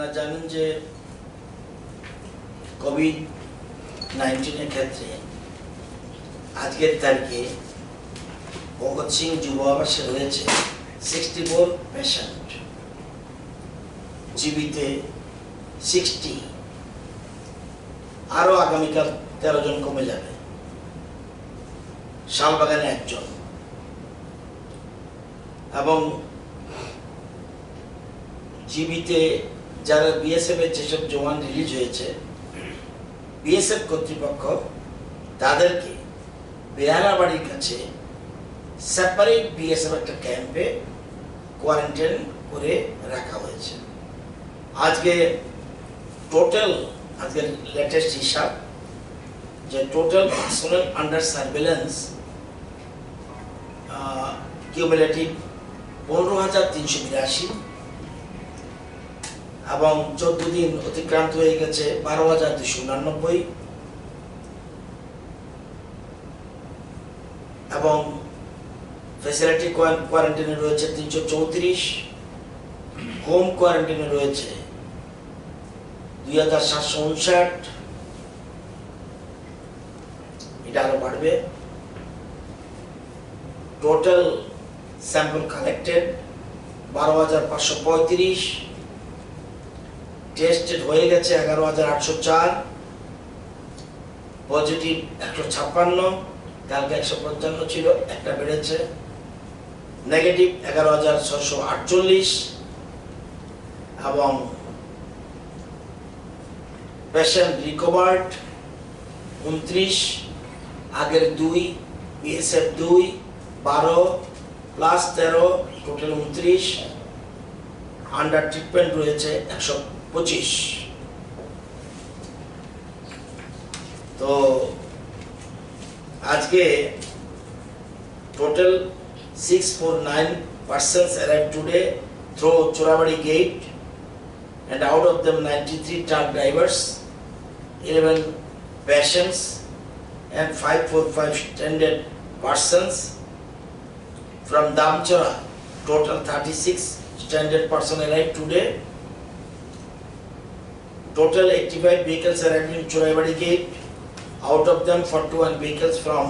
আপনারা জানেন যে কোভিড-19 এর ক্ষেত্রে আজকের তারিখে ভগৎ সিং যুব আবাসে রয়েছে 64 পেশেন্ট, জীবিতে 60, আরো আগামীকাল 13 জন কমে যাবে, শালবাগানে 1 জন, এবং জীবিতে যারা বিএসএফ এর যেসব জওয়ান রিলিজ হয়েছে, বিএসএফ কর্তৃপক্ষ তাদেরকে বেহালাবাড়ির কাছে সেপারেট বিএসএফ একটা ক্যাম্পে কোয়ারেন্টাইন করে রাখা হয়েছে। আজকে টোটাল আজকের লেটেস্ট হিসাব যে total personal under surveillance cumulative 15,382 এবং 14 দিন অতিক্রান্ত হয়ে গেছে 12,289 এবং ফ্যাসিলিটি কোয়ারেন্টাইনে রয়েছে 334, হোম কোয়ারেন্টাইনে রয়েছে 2,759, এটা আরো বাড়বে। টোটাল স্যাম্পল কালেক্টেড 12,535, টেস্টেড হয়ে গেছে 11,804, পজিটিভ 156, কালকে 155 ছিল, একটা বেড়েছে, নেগেটিভ 11,648 এবং পেশেন্ট রিকভার্ড 29, আগের 2, BSF 2, 12 plus 13 total 29, under treatment রয়েছে 125। তো আজকে total 649 persons arrived today through Chorabadi gate, and out of them 93 truck drivers, 11 patients and 545 stranded persons. From Damchora, total 36 stranded persons arrived today. Total 85 vehicles arrived in Chorabadi gate. Out of them 41 vehicles from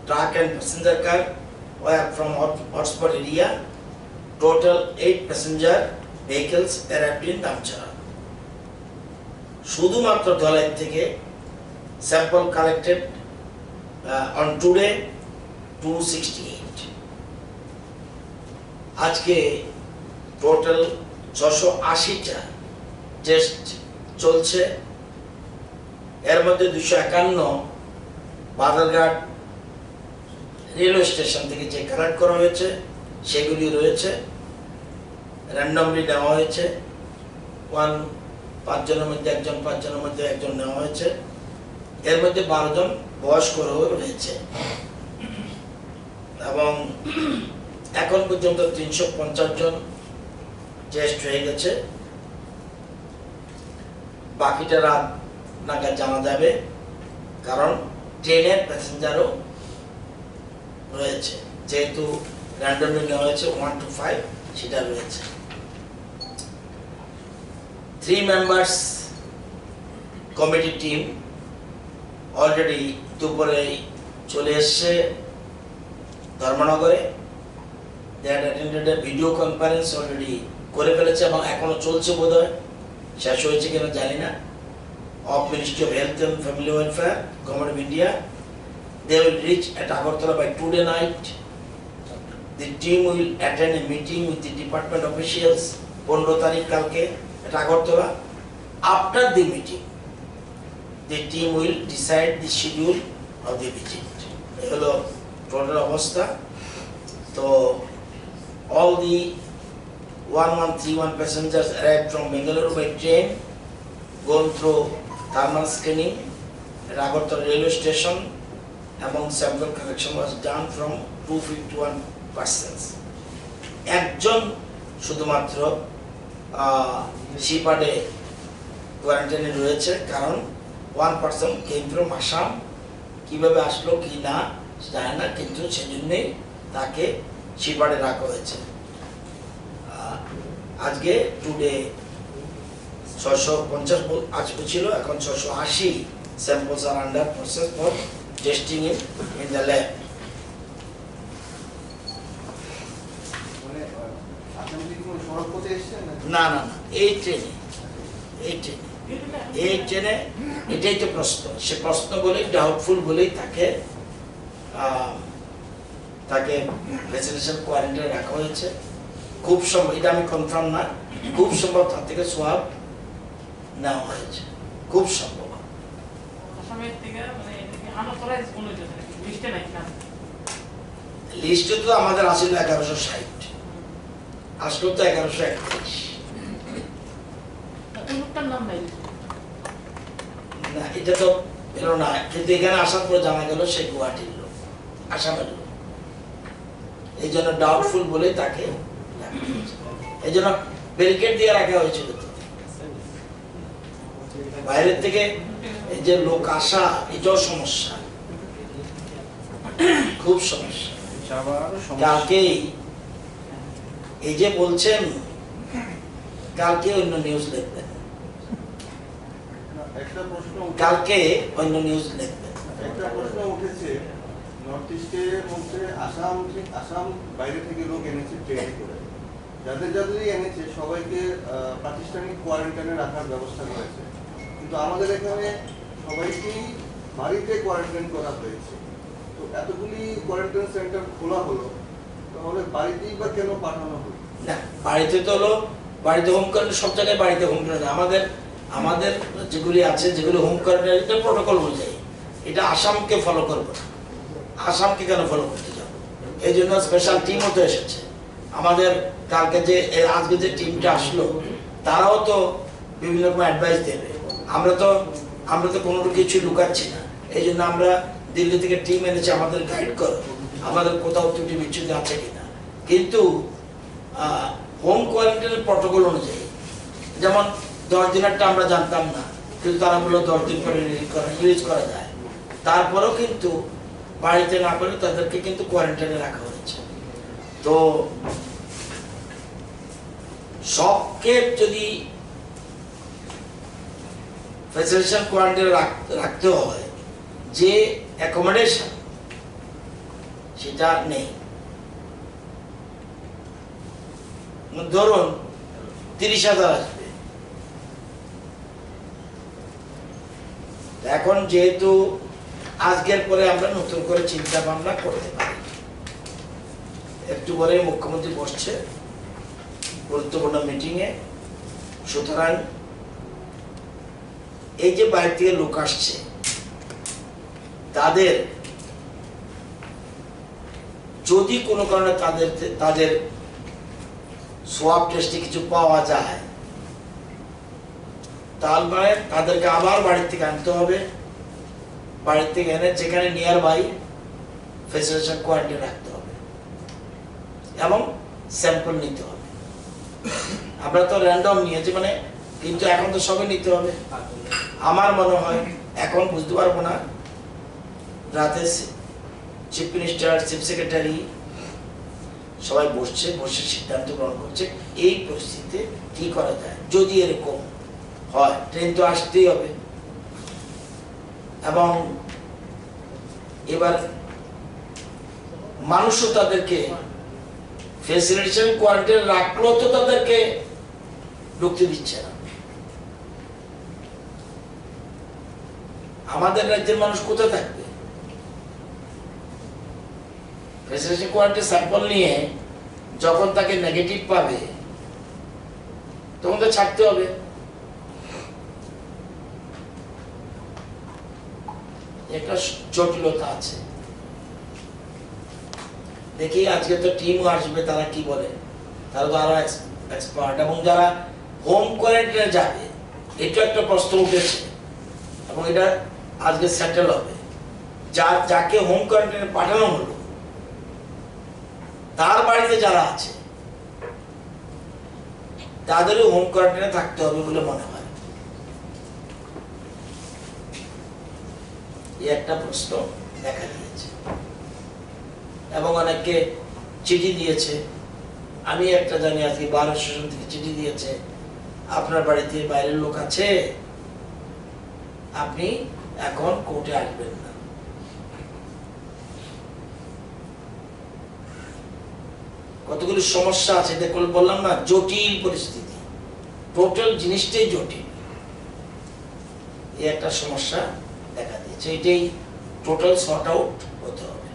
truck and passenger car were from hotspot area. Total 8 passenger vehicles arrived in Damchara. শুধুমাত্র ধলাই থেকে sample collected on today 268। আজকে total 680টা test চলছে, এর মধ্যে 251 Badharghat railway station থেকে যে collect করা হয়েছে সেগুলি রয়েছে, র্যান্ডমলি নেওয়া হয়েছে, 5 জনের মধ্যে 1 জন, 5 জনের মধ্যে 1 জন নেওয়া হয়েছে, এর মধ্যে 12 জন বয়স্ক রয়েছে এবং এখন পর্যন্ত 350 জন টেস্ট হয়ে গেছে। বাকিটা রাত নাগাদ জানা যাবে, কারণ ট্রেনের প্যাসেঞ্জারও রয়েছে, যেহেতু র্যান্ডমলি নেওয়া হয়েছে 1 to 5 সেটা রয়েছে। 3 members কমিটি টিম অলরেডি দুপুরে চলে এসছে ধর্মনগরে। they had attended a video conference already করে ফেলেছে এবং এখনো চলছে, বোধহয় শেষ হয়েছে কিনা জানি না, of Ministry of Health and Family Welfare, Government of India. They will reach at Agartala by today night. The team will attend a meeting with the department officials 15 তারিখ কালকে at Agartala. After the meeting, the team will decide the schedule of the visit. Hello, total অবস্থা। তো all the 1131 passengers arrived from Bengaluru by train, gone through thermal screening at Agartala railway station, among sample collection was done from 251 persons. একজন শুধুমাত্র শিপাডে কোয়ারেন্টাইনে রয়েছে, কারণ 1 person came from Assam, কিভাবে আসলো কি না জানে না, কিন্তু সেজন্যই তাকে শিপাডে রাখা হয়েছে। আজকে টুডে 650 ছিল, এখন 680 samples are under process for testing in the lab. না না না, এই ট্রেনে এটাই তো প্রশ্ন। সে প্রশ্ন বলেই ডাউটফুল বলেই তাকে ভ্যাকসিনেশন কোয়ারেন্টাইনে রাখা হয়েছে। খুব সম্ভব, এটা আমি কনফার্ম না, খুব সম্ভব তার থেকে সোয়াব নেওয়া হয়েছে, খুব সম্ভব। লিস্টে তো আমাদের আসলে 1160, আসলে তো 1131। না, এটা তো এলো না, কিন্তু এখানে আসার পর জানা গেল সে গুয়াহাটির লোক, আসামের লোক। এই জন্য ডাউটফুল বলে তাকে এই জন্য ব্যারিকেড দিয়ে রাখা হয়েছিল। তো বাইরের থেকে এই যে লোক আসা, এটাও সমস্যা, খুব সমস্যা। কালকে এই যে বলছেন, কালকে অন্য নিউজ দেখবেন, কালকে অন্য নিউজ দেখবেন। একটা প্রশ্ন উঠেছে, নর্থ ইস্টের মধ্যে আসাম বাইরে থেকে লোক এনেছে ট্রেন করে, যাদেরই এনেছে সবাইকে প্রাতিষ্ঠানিক কোয়ারেন্টাইনে রাখার ব্যবস্থা করেছে, কিন্তু আমাদের এখানে সবাইকেই বাড়িতে কোয়ারেন্টাইন করা হয়েছে। তো এতগুলি কোয়ারেন্টাইন সেন্টার খোলা হলো, তাহলে বাড়িতেই বা কেন পাঠানো হলো? না, বাড়িতে তো হলো, বাড়িতে হোম কোয়ারেন্টাইন, সব জায়গায় বাড়িতে হোম কোয়ারেন্টাইন। আমাদের যেগুলি আছে, যেগুলি হোম কোয়ারেন্টাইন, এটা প্রটোকল অনুযায়ী, এটা আসামকে ফলো করবো না। আসামকে কেন ফলো করতে যাবো? এই জন্য স্পেশাল টিমও তো এসেছে আমাদের। কালকে যে আজকে যে টিমটা আসলো, তারাও তো বিভিন্ন রকম অ্যাডভাইস দেবে। আমরা তো কোনো কিছু লুকাচ্ছি না। এই জন্য আমরা দিল্লি থেকে টিম এনেছি, আমাদের গাইড করো, আমাদের কোথাও ত্রুটি বিচ্ছুতি আছে কিনা। কিন্তু হোম কোয়ারেন্টাইনের প্রটোকল অনুযায়ী, যেমন 10 দিনেরটা আমরা জানতাম না, কিন্তু তারা বললো 10 দিন পরে রিলিজ করা যায়। তারপরেও কিন্তু বাড়িতে না করে তাদেরকে কিন্তু কোয়ারেন্টাইনে রাখা হয়েছে। তো সবকে যদি ফ্যাসিলিটেশন কোয়ারেন্টাইনে রাখতে হয়, যে অ্যাকোমোডেশন সেটা নেই। ধরুন 30,000 আসবে, এখন যেহেতু আজকের পরে আমরা নতুন করে চিন্তা ভাবনা করতে পারি। একটু পরে মুখ্যমন্ত্রী বসছে গুরুত্বপূর্ণ মিটিংয়ে, সুতরাং এই যে বাইরে থেকে লোক আসছে, তাদের যদি কোনো কারণে তাদের সোয়াব টেস্টে কিছু পাওয়া যায়, তাহলে তাদেরকে আবার বাড়ির থেকে আনতে হবে। বাড়ির থেকে এনে যেখানে নিয়ার বাই ফ্যাসিলিটেশন কোয়ারেন্টাইন রাখতে হবে এবং স্যাম্পল নিতে হবে। আমরা তো র্যান্ডম নিয়েছি, কিন্তু এখন তো সবই নিতে হবে। আমার মনে হয় এখন বুঝতে পারবো না, রাতে চিফ মিনিস্টার, চিফ সেক্রেটারি সবাই বসে সিদ্ধান্ত গ্রহণ করছে এই পরিস্থিতিতে কি করা যায়। যদি এরকম হয়, ট্রেন তো আসতেই হবে। এবং এবার মানুষও তাদেরকে ফ্যাসিলিটেশন কোয়ারেন্টাইন রাখলেও তো তাদেরকে ঢুকতে দিচ্ছে না। আমাদের রাজ্যের মানুষ কোথায় থাকবে? ফ্যাসিলিটেশন কোয়ারেন্টাইন স্যাম্পল নিয়ে যখন তাকে নেগেটিভ পাবে, তখন তো ছাড়তে হবে। একটা জটিলতা আছে। দেখি আজকে তো টিমও আসবে, তারা কি বলে, তারা তো আরো এক্সপার্ট। এবং যারা হোম কোয়ারেন্টাইনে যাবে, এটা একটা প্রশ্ন উঠেছে এবং এটা আজকে সেটেল হবে। যাকে হোম কোয়ারেন্টাইনে পাঠানো হলো, তার বাড়িতে যারা আছে তাদেরও হোম কোয়ারেন্টাইনে থাকতে হবে বলে মনে হয়। এই একটা প্রশ্ন দেখা দিয়েছে এবং অনেকে চিঠি দিয়েছে। আমি একটা জানি, আজকে বার অ্যাসোসিয়েশন থেকে চিঠি দিয়েছে আপনার বাড়িতে বাইরের লোক আছে, আপনি এখন কোর্টে আসবেন না। কতগুলি সমস্যা আছে, দেখুন বললাম না, জটিল পরিস্থিতি, টোটাল জিনিসটাই জটিল। এই একটা সমস্যা দেখা দিয়েছে, এটাই টোটাল সর্ট আউট হতে হবে।